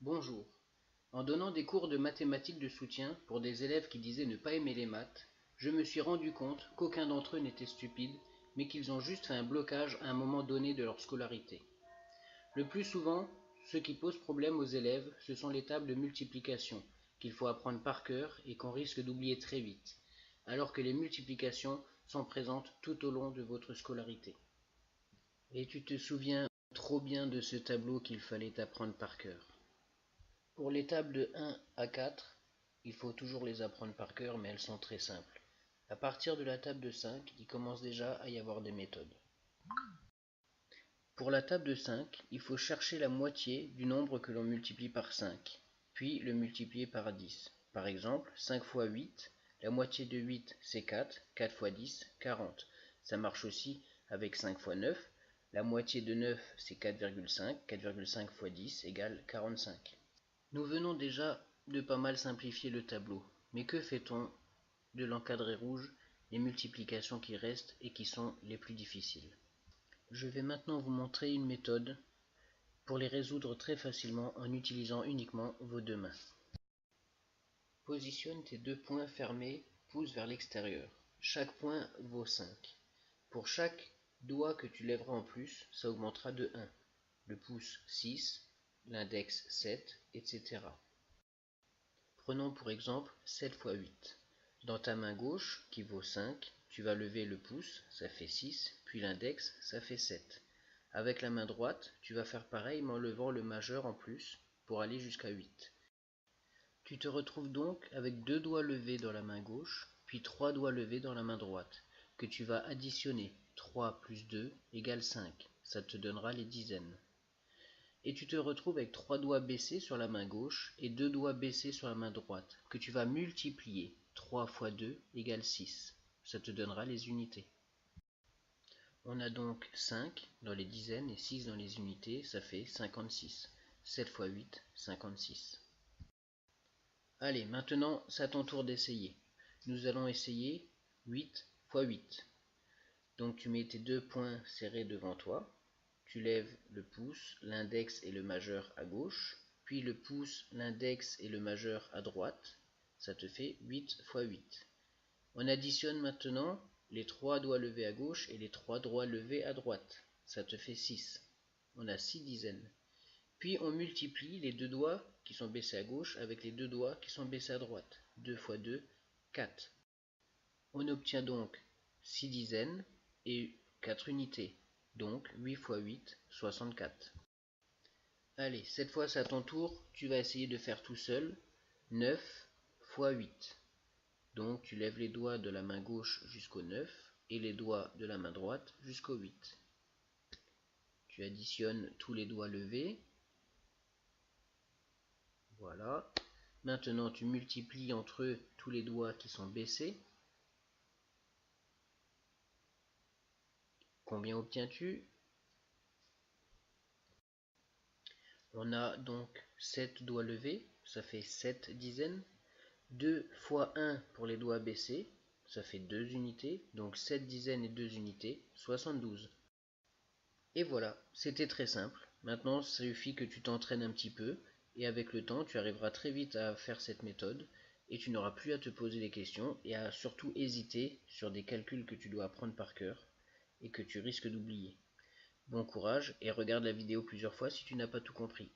Bonjour. En donnant des cours de mathématiques de soutien pour des élèves qui disaient ne pas aimer les maths, je me suis rendu compte qu'aucun d'entre eux n'était stupide, mais qu'ils ont juste fait un blocage à un moment donné de leur scolarité. Le plus souvent, ce qui pose problème aux élèves, ce sont les tables de multiplication, qu'il faut apprendre par cœur et qu'on risque d'oublier très vite, alors que les multiplications sont présentes tout au long de votre scolarité. Et tu te souviens trop bien de ce tableau qu'il fallait apprendre par cœur. Pour les tables de 1 à 4, il faut toujours les apprendre par cœur, mais elles sont très simples. À partir de la table de 5, il commence déjà à y avoir des méthodes. Pour la table de 5, il faut chercher la moitié du nombre que l'on multiplie par 5, puis le multiplier par 10. Par exemple, 5 fois 8, la moitié de 8 c'est 4, 4 fois 10, 40. Ça marche aussi avec 5 fois 9, la moitié de 9 c'est 4,5, 4,5 fois 10 égale 45. Nous venons déjà de pas mal simplifier le tableau, mais que fait-on de l'encadré rouge, les multiplications qui restent et qui sont les plus difficiles? Je vais maintenant vous montrer une méthode pour les résoudre très facilement en utilisant uniquement vos deux mains. Positionne tes deux poings fermés, pouce vers l'extérieur. Chaque point vaut 5. Pour chaque doigt que tu lèveras en plus, ça augmentera de 1. Le pouce 6, l'index 7, etc. Prenons pour exemple 7 fois 8. Dans ta main gauche, qui vaut 5, tu vas lever le pouce, ça fait 6, puis l'index, ça fait 7. Avec la main droite, tu vas faire pareil mais en levant le majeur en plus pour aller jusqu'à 8. Tu te retrouves donc avec 2 doigts levés dans la main gauche, puis 3 doigts levés dans la main droite, que tu vas additionner. 3 plus 2 égale 5. Ça te donnera les dizaines. Et tu te retrouves avec 3 doigts baissés sur la main gauche et 2 doigts baissés sur la main droite, que tu vas multiplier. 3 fois 2 égale 6. Ça te donnera les unités. On a donc 5 dans les dizaines et 6 dans les unités, ça fait 56. 7 fois 8, 56. Allez, maintenant, c'est à ton tour d'essayer. Nous allons essayer 8 fois 8. Donc tu mets tes deux poings serrés devant toi. Tu lèves le pouce, l'index et le majeur à gauche, puis le pouce, l'index et le majeur à droite. Ça te fait 8 fois 8. On additionne maintenant les 3 doigts levés à gauche et les 3 doigts levés à droite. Ça te fait 6. On a 6 dizaines. Puis on multiplie les deux doigts qui sont baissés à gauche avec les deux doigts qui sont baissés à droite. 2 fois 2, 4. On obtient donc 6 dizaines et 4 unités. Donc 8 fois 8, 64. Allez, cette fois c'est à ton tour, tu vas essayer de faire tout seul 9 fois 8. Donc tu lèves les doigts de la main gauche jusqu'au 9 et les doigts de la main droite jusqu'au 8. Tu additionnes tous les doigts levés. Voilà. Maintenant tu multiplies entre eux tous les doigts qui sont baissés. Combien obtiens-tu? On a donc 7 doigts levés, ça fait 7 dizaines. 2 fois 1 pour les doigts baissés, ça fait 2 unités, donc 7 dizaines et 2 unités, 72. Et voilà, c'était très simple. Maintenant, il suffit que tu t'entraînes un petit peu, et avec le temps, tu arriveras très vite à faire cette méthode, et tu n'auras plus à te poser des questions, et à surtout hésiter sur des calculs que tu dois apprendre par cœur, et que tu risques d'oublier. Bon courage, et regarde la vidéo plusieurs fois si tu n'as pas tout compris.